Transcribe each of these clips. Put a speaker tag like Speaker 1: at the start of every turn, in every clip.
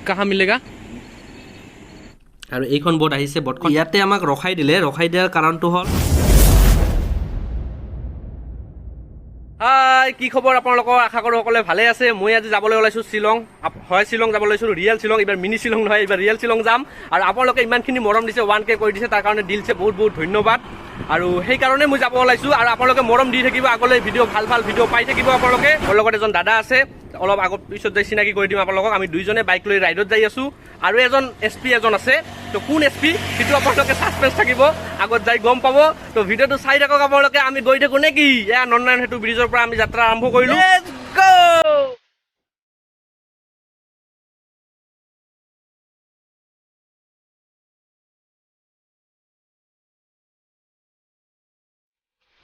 Speaker 1: कहाँ मिलेगा
Speaker 2: আৰু এইখন বোট আহিছে বোটখন ইয়াতে আমাক ৰখাই দিয়াৰ কাৰণটো হ'ল হাই কি খবৰ আপোনালোকৰ আশা কৰো সকলে ভালে আছে মই আজি যাবলৈ ওলাইছো শিলং হয় শিলং যাব লৈছো ৰিয়েল শিলং এবাৰ মিনি শিলং নহয় এবাৰ ৰিয়েল শিলং যাম আৰু আপোনালোকে ইমানখিনি মৰম দিছে 1K কৰি দিছে তাৰ কাৰণে দিলছে বহুত বহুত ধন্যবাদ আৰু সেই কাৰণে মই যাব ওলাইছো আৰু আপোনালোকে মৰম দি থাকিব আগলৈ ভিডিও ভাল ভাল ভিডিও পাই থাকিব আপোনালোকে মোৰ লগত এজন দাদা আছে অলপ আগত পিছত যাই চিনাকি কৰি দিম আপোনালোকক আমি দুইজনে বাইক লৈ ৰাইডত যাই আছো আৰু এজন SP এজন আছে তো কোন SP সেইটো আপোনালোকে সাসপেন্স থাকিব আগত যাই গম পাব তো ভিডিওটো চাই থাকক আপোনালোকে আমি গৈ থাকো নেকি এয়া নন্নান হেতু ব্ৰিজৰ পৰা আমি যাত্ৰা আৰম্ভ কৰিলো লেটস গো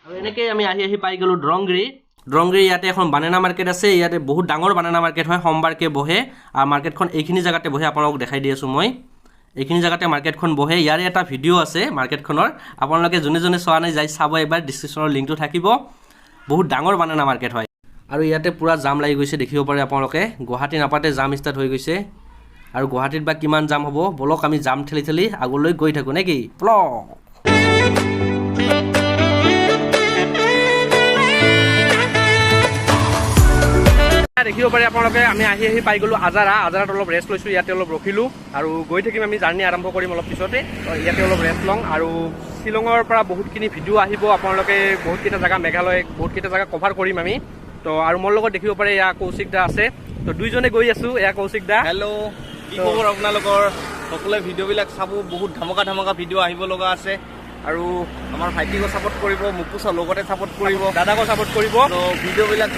Speaker 2: আৰু এনেকৈ আমি আহি পাই গলো ড্ৰংগিৰি ইয়াতে এখন বানানা মাৰ্কেট আছে ইয়াতে বহুত ডাঙৰ বানানা মাৰ্কেট হয় সোমবাৰকে বহে আৰু মাৰ্কেটখন এইখিনি জায়গাতে বহে আপোনালোকক দেখাই দি আছো মই এইখিনি জায়গাতে মাৰ্কেটখন বহে ইয়াৰে এটা ভিডিও আছে মাৰ্কেটখনৰ আপোনালোকে জনে জনে চোৱা নাই যাই চাব এবাৰ ডেসক্ৰিপচনৰ লিংকটো থাকিব বহুত ডাঙৰ বানানা মাৰ্কেট হয় আৰু ইয়াতে পুৰা জাম লাগি গৈছে দেখিব পাৰে আপোনালোকে গুৱাহাটী নাপাতে জাম ষ্টাৰ্ট হৈ গৈছে আৰু গুৱাহাটীত বা কিমান জাম হ'ব বলক আমি জাম ঠেলি আগলৈ গৈ থাকো নেকি ব্লগ দেখিব পাৰে আপোনালোকে আমি আহি পাই গলো আজাৰাত অলপ ৰেষ্ট লৈছো ইয়াতে অলপ ৰখিলো আৰু গৈ থাকিম আমি জাৰ্নি আৰম্ভ কৰিম অলপ পিছতে ইয়াতে অলপ ৰেষ্ট লং আৰু শিলঙৰ পৰা বহুতখিনি ভিডিও আহিব আপোনালোকে বহুতকেইটা জায়গা মেঘালয় বহুতকেইটা জায়গা কভাৰ কৰিম আমি তো আৰু মোৰ লগত দেখিব পাৰে ইয়া কৌশিক দা আছে তো দুইজনে গৈ আছো ইয়া কৌশিক দা
Speaker 3: হেল্ল' কি খবৰ আপোনালোকৰ সকলোৱে ভিডিঅ'বিলাক চাব বহুত ধামাকা ভিডিঅ' আহিব লগা আছে আৰু আমাৰ ভাইটিকো সাপোৰ্ট কৰিব মুকু লগতে সাপোৰ্ট কৰিব
Speaker 2: দাদাকো সাপোৰ্ট কৰিব
Speaker 3: তো ভিডিঅ'বিলাক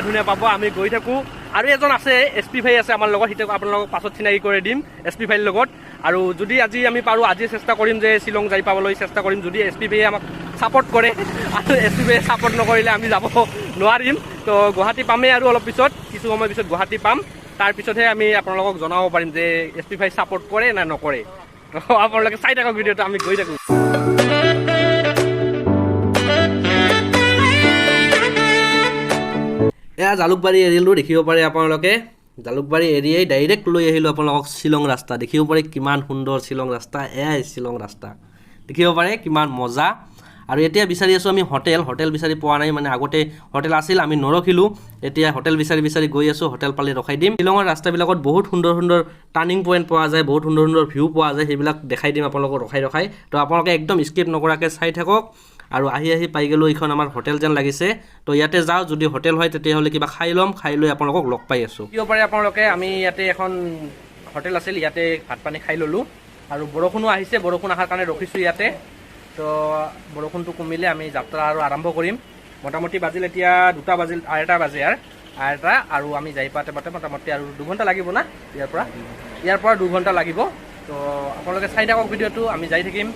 Speaker 2: ধুনীয়া পাব আমি গৈ থাকো আৰু এজন আছে SP ভাই আছে আমাৰ লগত হিতে আপোনালোকক পাছত চিনাকি কৰি দিম SP ভাইৰ লগত আৰু যদি আজি আমি পাৰো আজি চেষ্টা কৰিম যে শিলং যাই পাবলৈ চেষ্টা কৰিম যদি SP ভাইয়ে আমাক সাপোৰ্ট কৰে আৰু SP ভাইয়ে সাপোৰ্ট নকৰিলে আমি যাব নোৱাৰিম তো গুৱাহাটী পামেই আৰু অলপ পিছত কিছু সময় পিছত গুৱাহাটী পাম তাৰ পিছতহে আমি আপোনালোকক জনাব পাৰিম যে SP ভাই সাপোৰ্ট কৰে না নকৰে আপোনালোকে চাই থাকক ভিডিঅ'টো আমি গৈ থাকো এয়া জালুকবাৰী এৰিলো দেখিব পাৰে আপোনালোকে জালুকবাৰী এৰিয়াই ডাইৰেক্ট লৈ আহিলো আপোনালোকক শিলং ৰাস্তা দেখিব পাৰে কিমান সুন্দৰ শিলং ৰাস্তা এয়াই শিলং ৰাস্তা দেখিব পাৰে কিমান মজা আৰু এতিয়া বিচাৰি আছো আমি হোটেল বিচাৰি পোৱা নাই মানে আগতে হোটেল আছিল আমি নৰখিলো এতিয়া হোটেল বিচাৰি গৈ আছো হোটেল পালে ৰখাই দিম শিলঙৰ ৰাস্তাবিলাকত বহুত সুন্দৰ টাৰ্নিং পইণ্ট পোৱা যায় বহুত সুন্দৰ ভিউ পোৱা যায় সেইবিলাক দেখাই দিম আপোনালোকক ৰখাই তো আপোনালোকে একদম স্কিপ নকৰাকৈ চাই থাকক আৰু আহি পাই গলো এইখন আমাৰ হোটেল যেন লাগিছে তো ইয়াতে যাও যদি হোটেল হয় তেতিয়াহ'লে কিবা খাই লৈ আপোনালোকক লগ পাই আছো কিয় পাৰে আপোনালোকে আমি ইয়াতে এখন হোটেল আছিল ইয়াতে ভাত পানী খাই ললো আৰু বৰষুণো আহিছে বৰষুণ অহাৰ কাৰণে ৰখিছো ইয়াতে তো বৰষুণটো কমিলে আমি যাত্ৰা আৰু আৰম্ভ কৰিম মোটামুটি বাজিল এতিয়া 2টা বাজিল 2:30 বাজে আৰু আমি যাই পাতে মোটামুটি আৰু 2 ঘণ্টা লাগিব না ইয়াৰ পৰা 2 ঘণ্টা লাগিব তো আপোনালোকে চাই থাকক ভিডিঅ'টো আমি যাই থাকিম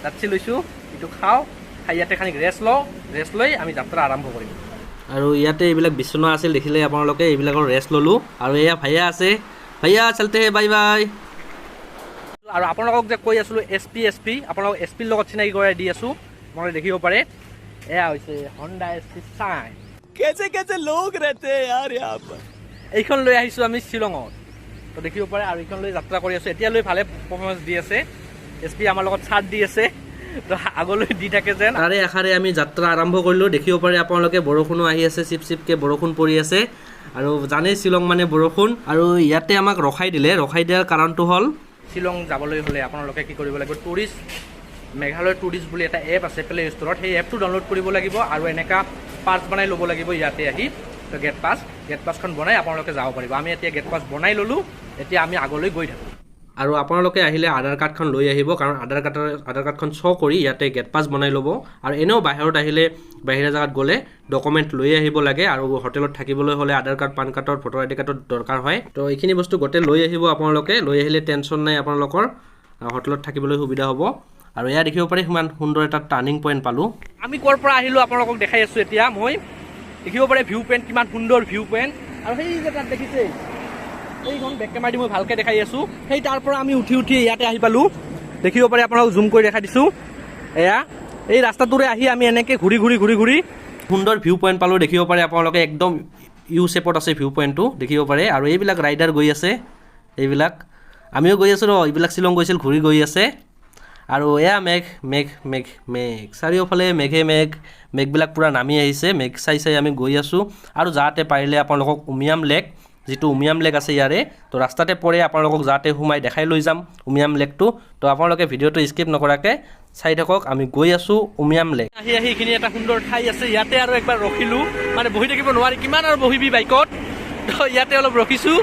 Speaker 2: যাত্ৰী লৈছো এইটো খাওঁ খাই ইয়াতে খানি ৰেষ্ট লৈ আমি যাত্ৰা আৰম্ভ কৰিম আৰু ইয়াতে এইবিলাক বিছনা আছিল দেখিলে আপোনালোকে এইবিলাকৰ ৰেষ্ট ললো আৰু এয়া ভাইয়া আছে ভাইয়া চলতে হে বাই আৰু আপোনালোকক যে কৈ আছিলো SP আপোনালোক SPৰ লগত চিনাকি কৰাই দি আছো মই দেখিব পাৰে এয়া হৈছে হন্ডা SP চাই
Speaker 3: कैसे लोग रहते हैं यार यहाँ पर
Speaker 2: এইখন লৈ আহিছো আমি শিলঙত তো দেখিব পাৰে আৰু এইখন লৈ যাত্ৰা কৰি আছো এতিয়ালৈ ভালে পাৰফৰ্মেন্স দি আছে SP আমাৰ লগত ছাট দি আছে তো আগলৈ দি থাকে যেন তাৰে আখাৰে আমি যাত্ৰা আৰম্ভ কৰিলো দেখিব পাৰে আপোনালোকে বৰষুণো আহি আছে চিপকে বৰষুণ পৰি আছে আৰু জানে শিলং মানে বৰষুণ আৰু ইয়াতে আমাক ৰখাই দিয়াৰ কাৰণটো হ'ল শিলং যাবলৈ হলে আপোনালোকে কি কৰিব লাগিব টুৰিষ্ট মেঘালয় টুৰিষ্ট বুলি এটা এপ আছে প্লে ষ্টৰত সেই এপটো ডাউনলোড কৰিব লাগিব আৰু এনেকা পাছ বনাই ল'ব লাগিব ইয়াতে আহি তো গেট পাছখন বনাই আপোনালোকে যাব পাৰিব আমি এতিয়া গেট পাছ বনাই ল'লো এতিয়া আমি আগলৈ গৈ থাকোঁ আৰু আপোনালোকে আহিলে আধাৰ কাৰ্ডখন লৈ আহিব কাৰণ আধাৰ কাৰ্ডখন শ্ব' কৰি ইয়াতে গেট পাছ বনাই ল'ব আৰু এনেও বাহিৰত আহিলে বাহিৰা জেগাত গ'লে ডকুমেণ্ট লৈ আহিব লাগে আৰু হোটেলত থাকিবলৈ হ'লে আধাৰ কাৰ্ড পান কাৰ্ডৰ ভোটাৰ আইডি কাৰ্ডৰ দৰকাৰ হয় তো এইখিনি বস্তু গোটেই লৈ আহিব আপোনালোকে লৈ আহিলে টেনশ্যন নাই আপোনালোকৰ হোটেলত থাকিবলৈ সুবিধা হ'ব আৰু এয়া দেখিব পাৰে সিমান সুন্দৰ এটা টাৰ্নিং পইণ্ট পালোঁ আমি ক'ৰ পৰা আহিলোঁ আপোনালোকক দেখাই আছোঁ এতিয়া মই দেখিব পাৰে ভিউ পইণ্ট কিমান সুন্দৰ ভিউ পইণ্ট আৰু সেই যে তাত দেখিছে এইখন বেক কেমেৰা দি মই ভালকৈ দেখাই আছোঁ সেই তাৰ পৰা আমি উঠি ইয়াতে আহি পালোঁ দেখিব পাৰে আপোনালোক জুম কৰি দেখাই দিছোঁ এয়া এই ৰাস্তাটোৰে আহি আমি এনেকৈ ঘূৰি সুন্দৰ ভিউ পইণ্ট পালোঁ দেখিব পাৰে আপোনালোকে একদম ইউ শেপত আছে ভিউ পইণ্টটো দেখিব পাৰে আৰু এইবিলাক ৰাইডাৰ গৈ আছে এইবিলাক আমিও গৈ আছোঁ ৰ এইবিলাক শ্বিলং গৈছিল ঘূৰি গৈ আছে আৰু এয়া মেঘ মেঘ মেঘ মেঘ চাৰিওফালে মেঘে মেঘবিলাক পূৰা নামি আহিছে মেঘ চাই আমি গৈ আছোঁ আৰু যাতে পাৰিলে আপোনালোকক উমিয়াম লেক যিটো উমিয়াম লেক আছে ইয়াৰে তো ৰাস্তাতে পৰে আপোনালোকক যাতে সোমাই দেখাই লৈ যাম উমিয়াম লেকটো তো আপোনালোকে ভিডিঅ'টো স্কিপ নকৰাকৈ চাই থাকক আমি গৈ আছোঁ উমিয়াম লেক আহি এইখিনি এটা সুন্দৰ ঠাই আছে ইয়াতে আৰু একবাৰ ৰখিলোঁ মানে বহি থাকিব নোৱাৰি কিমান আৰু বহিবি বাইকত তো ইয়াতে অলপ ৰখিছোঁ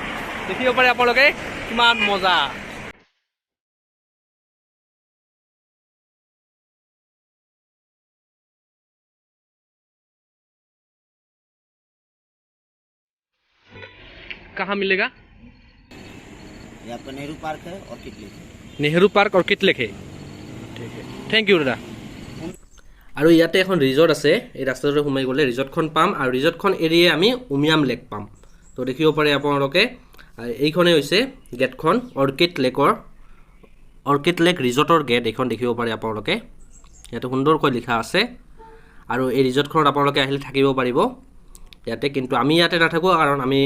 Speaker 2: দেখিব পাৰে আপোনালোকে কিমান মজা कहाँ मिलेगा
Speaker 1: यहाँ पर नेहरू पार्क है और कितले
Speaker 2: नेहरू पार्क और कितलेक है ठीक है थैंक यू दादा আৰু ইয়াতে এখন ৰিজৰ্ট আছে এই ৰাস্তাটোৰে সোমাই গ'লে ৰিজৰ্টখন পাম আৰু ৰিজৰ্টখন এৰিয়ে আমি উমিয়াম লেক পাম তো দেখিব পাৰে আপোনালোকে এইখনেই হৈছে গেটখন অৰ্কিড লেক ৰিজৰ্টৰ গেট এইখন দেখিব পাৰে আপোনালোকে ইয়াতে সুন্দৰকৈ লিখা আছে আৰু এই ৰিজৰ্টখনত আপোনালোকে আহিলে থাকিব পাৰিব ইয়াতে কিন্তু আমি ইয়াতে নাথাকোঁ কাৰণ আমি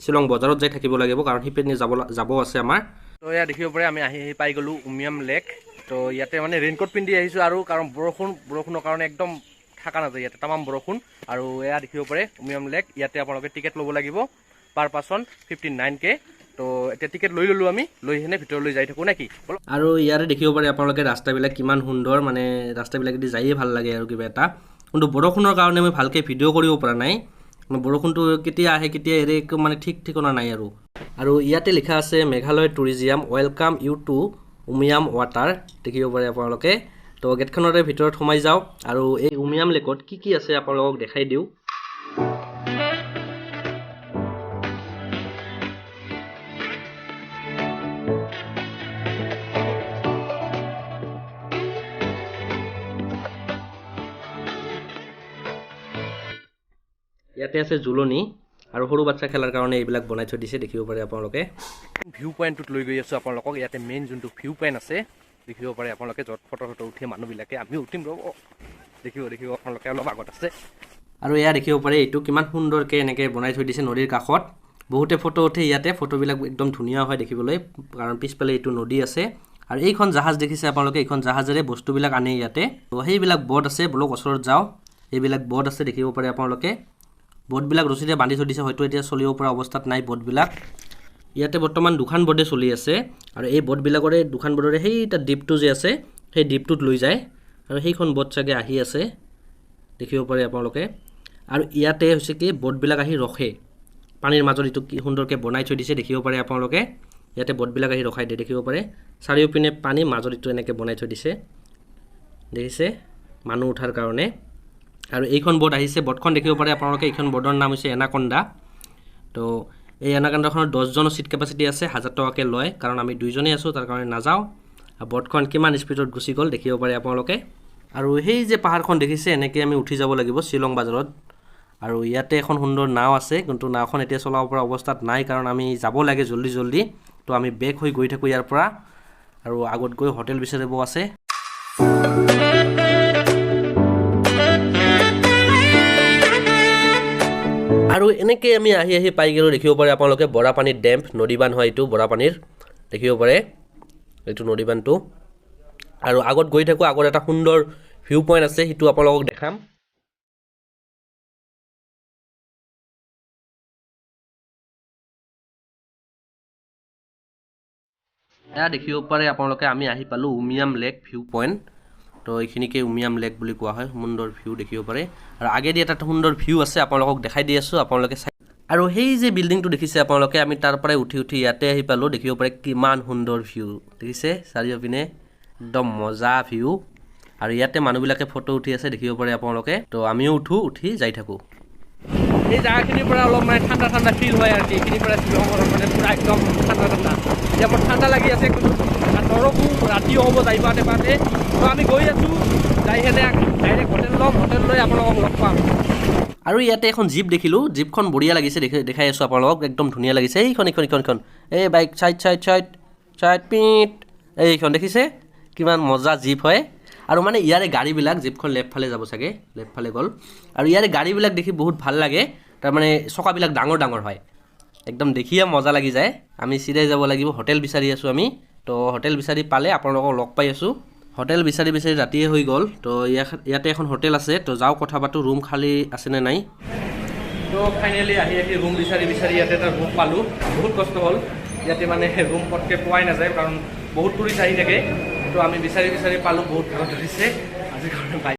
Speaker 2: শ্বিলং বজাৰত যাই থাকিব লাগিব কাৰণ সিপিনে যাব আছে আমাৰ তো এয়া দেখিব পাৰে আমি আহি পাই গ'লোঁ উমিয়াম লেক তো ইয়াতে মানে ৰেইনকোট পিন্ধি আহিছোঁ আৰু কাৰণ বৰষুণৰ কাৰণে একদম থকা নাযায় ইয়াতে তামাম বৰষুণ আৰু এয়া দেখিব পাৰে উমিয়াম লেক ইয়াতে আপোনালোকে টিকেট ল'ব লাগিব পাৰ পাৰ্চন 59K তো এতিয়া টিকেট লৈ ল'লোঁ আমি লৈ কিনে ভিতৰলৈ যাই থাকোঁ নেকি আৰু ইয়াতে দেখিব পাৰে আপোনালোকে ৰাস্তাবিলাক কিমান সুন্দৰ মানে ৰাস্তাবিলাকেদি যায়েই ভাল লাগে আৰু কিবা এটা কিন্তু বৰষুণৰ কাৰণে মই ভালকৈ ভিডিঅ' কৰিব পৰা নাই বৰষুণটো কেতিয়া আহে কেতিয়া এৰে একো মানে ঠিক ঠিকনা নাই আৰু ইয়াতে লিখা আছে Meghalaya tourism welcome you to Umiam water দেখিব পাৰে আপোনালোকে তো গেটখনৰে ভিতৰত সোমাই যাওঁ আৰু এই উমিয়াম লেকত কি আছে আপোনালোকক দেখাই দিওঁ ইয়াতে আছে জুলনি আৰু সৰু বাচ্চা খেলাৰ কাৰণে এইবিলাক বনাই থৈ দিছে দেখিব পাৰে আপোনালোকে ভিউ পইণ্টটোত লৈ গৈ আছোঁ আপোনালোকক ইয়াতে মেইন যোনটো ভিউ পইণ্ট আছে দেখিব পাৰে আপোনালোকে য'ত ফটো উঠে মানুহবিলাকে আমিও উঠিম ৰ'ব দেখিব আপোনালোকে অলপ আগত আছে আৰু এয়া দেখিব পাৰে এইটো কিমান সুন্দৰকৈ এনেকৈ বনাই থৈ দিছে নদীৰ কাষত বহুতে ফটো উঠে ইয়াতে ফটোবিলাক একদম ধুনীয়া হয় দেখিবলৈ কাৰণ পিছফালে এইটো নদী আছে আৰু এইখন জাহাজ দেখিছে আপোনালোকে এইখন জাহাজেৰে বস্তুবিলাক আনে ইয়াতে তো সেইবিলাক বট আছে বলক ওচৰত যাওঁ এইবিলাক বট আছে দেখিব পাৰে আপোনালোকে বটবিলাক ৰছীৰে বান্ধি থৈ দিছে হয়তো এতিয়া চলিব পৰা অৱস্থাত নাই বটবিলাক ইয়াতে বৰ্তমান দুখন বটে চলি আছে আৰু এই বটবিলাকৰে দুখন বটৰে সেই তাত দ্বীপটো যে আছে সেই দ্বীপটোত লৈ যায় আৰু সেইখন বট চাগে আহি আছে দেখিব পাৰে আপোনালোকে আৰু ইয়াতে হৈছে কি বটবিলাক আহি ৰখে পানীৰ মাজত এইটো কি সুন্দৰকৈ বনাই থৈ দিছে দেখিব পাৰে আপোনালোকে ইয়াতে বটবিলাক আহি ৰখাই দিয়ে দেখিব পাৰে চাৰিওপিনে পানী মাজত এইটো এনেকৈ বনাই থৈ দিছে দেখিছে মানুহ উঠাৰ কাৰণে আৰু এইখন বট আহিছে বটখন দেখিব পাৰে আপোনালোকে এইখন বটৰ নাম হৈছে এনাকণ্ডা তো এই এনাকণ্ডাখনৰ 10জনৰ সিট কেপাচিটি আছে 1000 টকাকৈ লয় কাৰণ আমি দুইজনেই আছোঁ তাৰ কাৰণে নাযাওঁ আৰু বটখন কিমান স্পীডত গুচি গ'ল দেখিব পাৰে আপোনালোকে আৰু সেই যে পাহাৰখন দেখিছে এনেকৈ আমি উঠি যাব লাগিব শ্বিলং বাজাৰত আৰু ইয়াতে এখন সুন্দৰ নাও আছে কিন্তু নাওখন এতিয়া চলাব পৰা অৱস্থাত নাই কাৰণ আমি যাব লাগে জলদি তো আমি বেক হৈ গৈ থাকোঁ ইয়াৰ পৰা আৰু আগত গৈ হোটেল বিচাৰিব আছে আৰু এনেকৈ আমি আহি পাই গ'লোঁ দেখিব পাৰে আপোনালোকে বৰাপানীৰ ডেম নদীবান্ধ হয় এইটো বৰাপানীৰ দেখিব পাৰে এইটো নদীবান্ধটো আৰু আগত গৈ থাকোঁ আগত এটা সুন্দৰ ভিউ পইণ্ট আছে সেইটো আপোনালোকক দেখাম এয়া দেখিব পাৰে আপোনালোকে আমি আহি পালোঁ উমিয়াম লেক ভিউ পইণ্ট তো এইখিনিকে উমিয়াম লেক বুলি কোৱা হয় সুন্দৰ ভিউ দেখিব পাৰে আৰু আগেদি এটা সুন্দৰ ভিউ আছে আপোনালোকক দেখাই দি আছোঁ আপোনালোকে চাই আৰু সেই যে বিল্ডিংটো দেখিছে আপোনালোকে আমি তাৰ পৰাই উঠি ইয়াতে আহি পালোঁ দেখিব পাৰে কিমান সুন্দৰ ভিউ দেখিছে চাৰিওপিনে একদম মজা ভিউ আৰু ইয়াতে মানুহবিলাকে ফটো উঠি আছে দেখিব পাৰে আপোনালোকে তো আমিও উঠি যাই থাকোঁ এই জাগাখিনিৰ পৰা অলপ মানে ঠাণ্ডা ফিল হয় আৰু এইখিনিৰ পৰা শ্বিলঙৰ মানে পুৰা একদম ঠাণ্ডা এতিয়া মোৰ ঠাণ্ডা লাগি আছে কিন্তু নৰখোঁ ৰাতিও হ'ব যাই পাতে তো আমি গৈ আছোঁ যাই কেনে ডাইৰেক্ট হোটেল লৈ আপোনালোকক লগ পাম আৰু ইয়াতে এখন জীপ দেখিলোঁ জীপখন বঢ়িয়া লাগিছে দেখাই আছোঁ আপোনালোকক একদম ধুনীয়া লাগিছে এইখন এই বাইক চাইড পিট এইখন দেখিছে কিমান মজা জীপ হয় আৰু মানে ইয়াৰে গাড়ীবিলাক জীপখন লেফ্ট ফালে যাব চাগে লেফ্ট ফালে গ'ল আৰু ইয়াৰে গাড়ীবিলাক দেখি বহুত ভাল লাগে তাৰমানে চকাবিলাক ডাঙৰ হয় একদম দেখিয়ে মজা লাগি যায় আমি চিধাই যাব লাগিব হোটেল বিচাৰি আছোঁ আমি তো হোটেল বিচাৰি পালে আপোনালোকক লগ পাই আছোঁ হোটেল বিচাৰি ৰাতিয়ে হৈ গ'ল তো ইয়াতে এখন হোটেল আছে তো যাওঁ কথা পাতোঁ ৰুম খালী আছেনে নাই তো ফাইনেলি আহি ৰুম বিচাৰি ইয়াতে এটা ৰুম পালোঁ বহুত কষ্ট হ'ল ইয়াতে মানে ৰুম পটকৈ পোৱাই নাযায় কাৰণ বহুত টুৰিষ্ট আহি থাকে তো আমি বিচাৰি পালোঁ বহুত ভাল ধৰিছে আজি